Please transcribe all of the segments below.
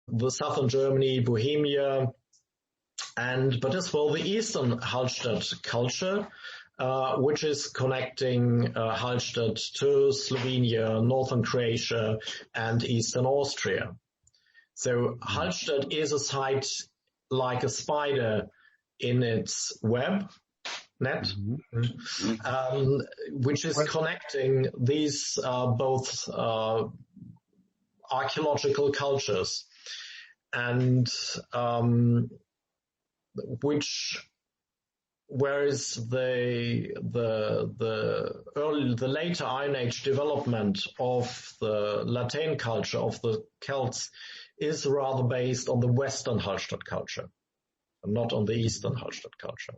the southern Germany, Bohemia, but as well the eastern Hallstatt culture, which is connecting Hallstatt to Slovenia, northern Croatia, and eastern Austria. So Hallstatt is a site like a spider in its web net, which is connecting these both archaeological cultures, and whereas the later Iron Age development of the Latine culture of the Celts is rather based on the Western Hallstatt culture, not on the Eastern Hallstatt culture.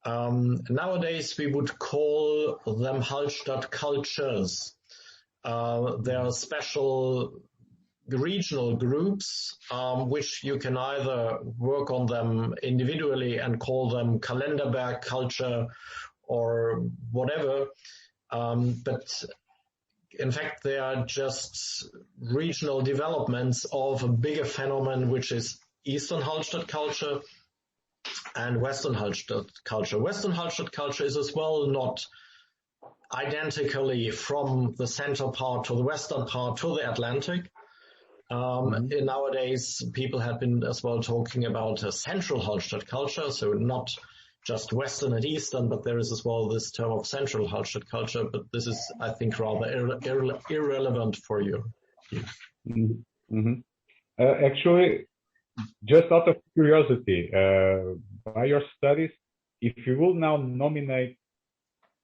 Nowadays we would call them Hallstatt cultures. There are special regional groups, which you can either work on them individually and call them Kalenderberg culture or whatever, but in fact they are just regional developments of a bigger phenomenon, which is Eastern Hallstatt culture and Western Hallstatt culture. Western Hallstatt culture is as well not identically from the center part to the western part to the Atlantic. Nowadays, people have been as well talking about a central Hallstatt culture, so not just Western and Eastern, but there is as well this term of central Hallstatt culture, but this is, I think, rather irrelevant for you. Actually, just out of curiosity, by your studies, if you will now nominate,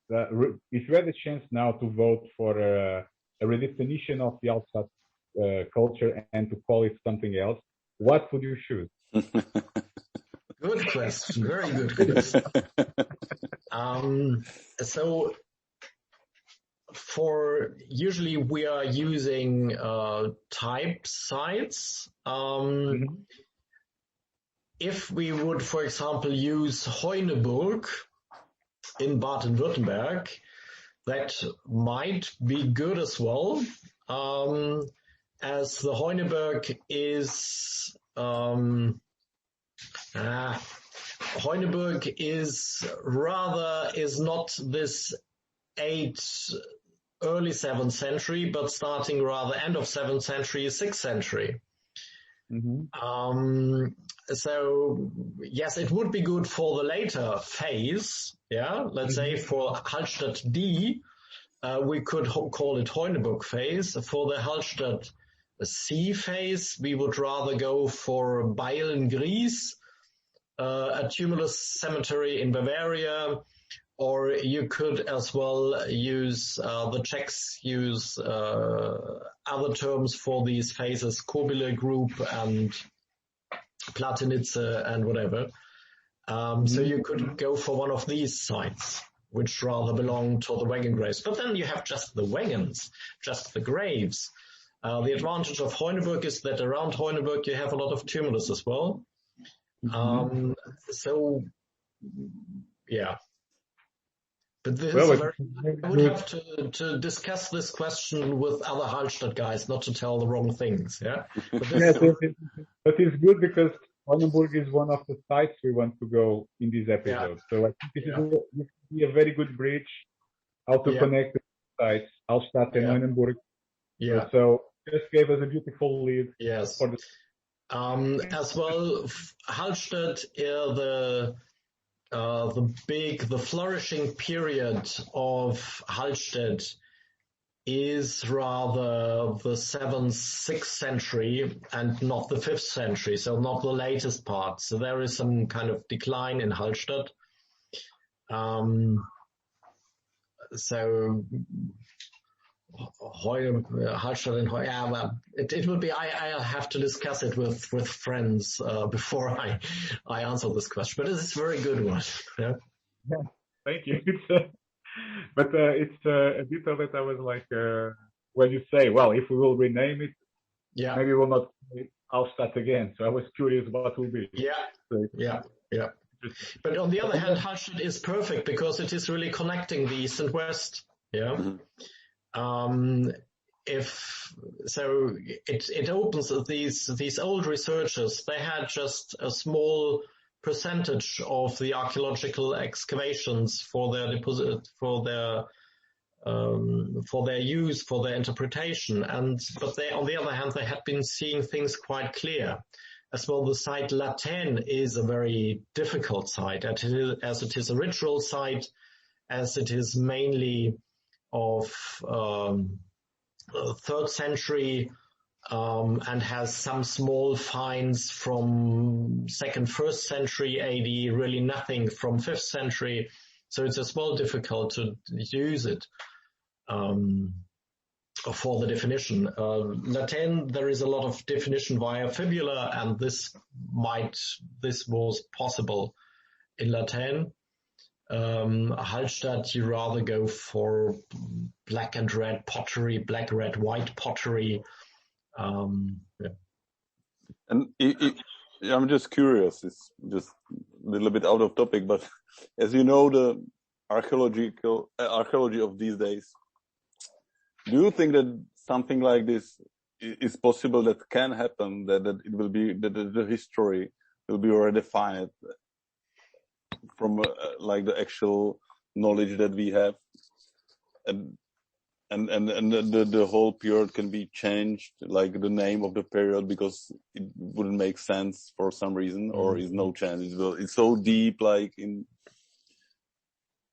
if you had a chance now to vote for a redefinition of the Hallstatt culture and to call it something else, what would you choose? Good question, very good question. So usually we are using type sites. If we would, for example, use Heuneburg in Baden-Württemberg, that might be good as well, as the Heuneburg is Heuneburg is not this early 7th century, but starting rather end of 7th century, 6th century. So yes, it would be good for the later phase. Yeah, let's say for Hallstatt D, we could call it Heuneburg phase. For the Hallstatt C phase, we would rather go for Beilngries, a tumulus cemetery in Bavaria, or you could as well use, the Czechs use other terms for these phases, Kobyle group and Platinice and whatever. So you could go for one of these sites, which rather belong to the wagon graves. But then you have just the wagons, just the graves. The advantage of Heuneburg is that around Heuneburg you have a lot of tumulus as well. So, yeah. But this I would have to discuss this question with other Hallstatt guys, not to tell the wrong things. Yeah. But it's good because Heuneburg is one of the sites we want to go in this episode. Yeah. So I think this will be a very good bridge how to connect the sites, Hallstatt and Heuneburg. Yeah. So just gave us a beautiful lead. Yes. For the as well, Hallstatt, the flourishing period of Hallstatt is rather the 7th, 6th century and not the 5th century, so not the latest part. So there is some kind of decline in Hallstatt. So Hallstatt and it will be. I'll have to discuss it with friends before I answer this question. But it's a very good one. Yeah. Thank you. But it's a detail that I was like, when you say, well, if we will rename it, maybe we'll not say Hallstatt again. So I was curious what will be. Yeah. But on the other hand, Hallstatt is perfect because it is really connecting the East and West. Yeah. it opens these old researchers. They had just a small percentage of the archaeological excavations for their deposit, for their use, for their interpretation. But they, on the other hand, they had been seeing things quite clear. As well, the site Laten is a very difficult site, as it is a ritual site, as it is mainly of 3rd century, and has some small finds from 2nd, 1st century AD, really nothing from 5th century. So it's as well difficult to use it for the definition. Latin, there is a lot of definition via fibula, and this was possible in Latin. Hallstatt, you rather go for black and red pottery, black, red, white pottery. Yeah. And I'm just curious, it's just a little bit out of topic, but as you know, the archaeology of these days, do you think that something like this is possible, that can happen, that it will be, that the history will be redefined from like the actual knowledge that we have, and the whole period can be changed, like the name of the period, because it wouldn't make sense for some reason, or is no chance? It's so deep, like in.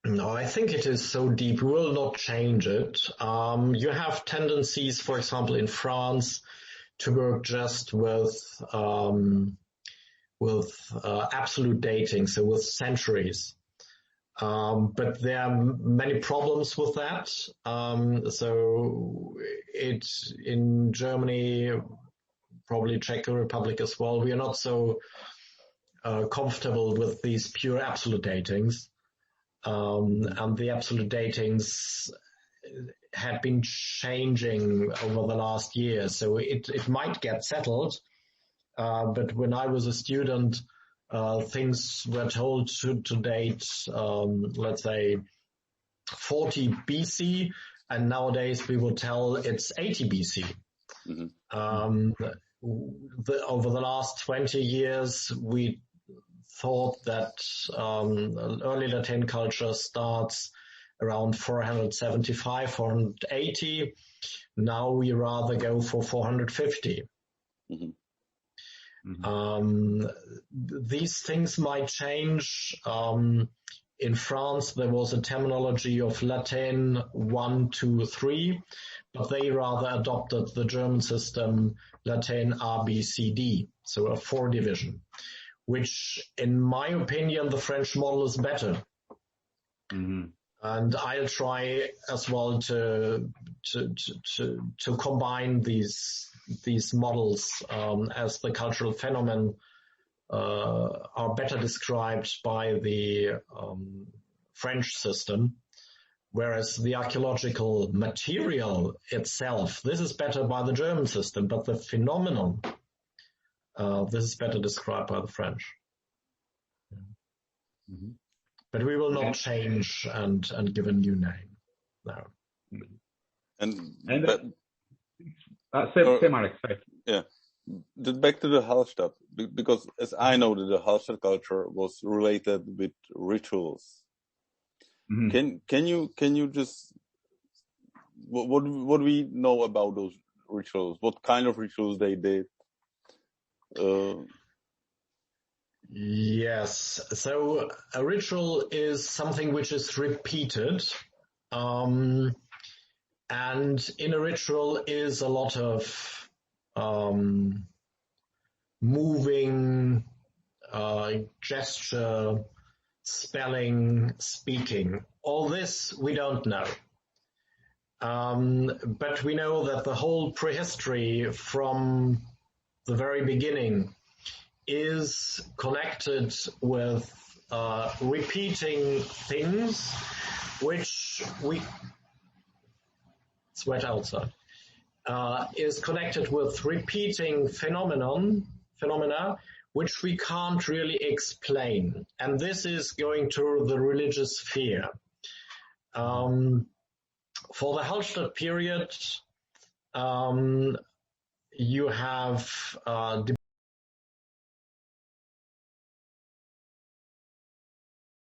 No, I think it is so deep. We will not change it. You have tendencies, for example, in France, to work just with absolute dating, so with centuries. But there are many problems with that. So in Germany, probably Czech Republic as well, we are not so comfortable with these pure absolute datings. And the absolute datings had been changing over the last year, so it might get settled. But when I was a student, things were told to date, let's say 40 BC, and nowadays we would tell it's 80 BC. Mm-hmm. Over the last 20 years, we thought that early Latin culture starts around 475, 480. Now we rather go for 450. Mm-hmm. Mm-hmm. These things might change. In France, there was a terminology of Latin 1, 2, 3, but they rather adopted the German system Latin A, B, C, D, so a 4 division, which, in my opinion, the French model is better. Mm-hmm. And I'll try as well to combine these models as the cultural phenomenon are better described by the French system, whereas the archaeological material itself, this is better by the German system, but the phenomenon, this is better described by the French. Mm-hmm. But we will not change and give a new name. No. Say Marek, sorry. Yeah. Back to the Hallstatt, because as I know that the Hallstatt culture was related with rituals. Mm-hmm. Can you just what do we know about those rituals? What kind of rituals they did? Yes. So a ritual is something which is repeated. And in a ritual is a lot of moving, gesture, spelling, speaking. All this we don't know. But we know that the whole prehistory from the very beginning is connected with repeating things which it's wet outside, is connected with repeating phenomena which we can't really explain. And this is going to the religious sphere. For the Hallstatt period, you have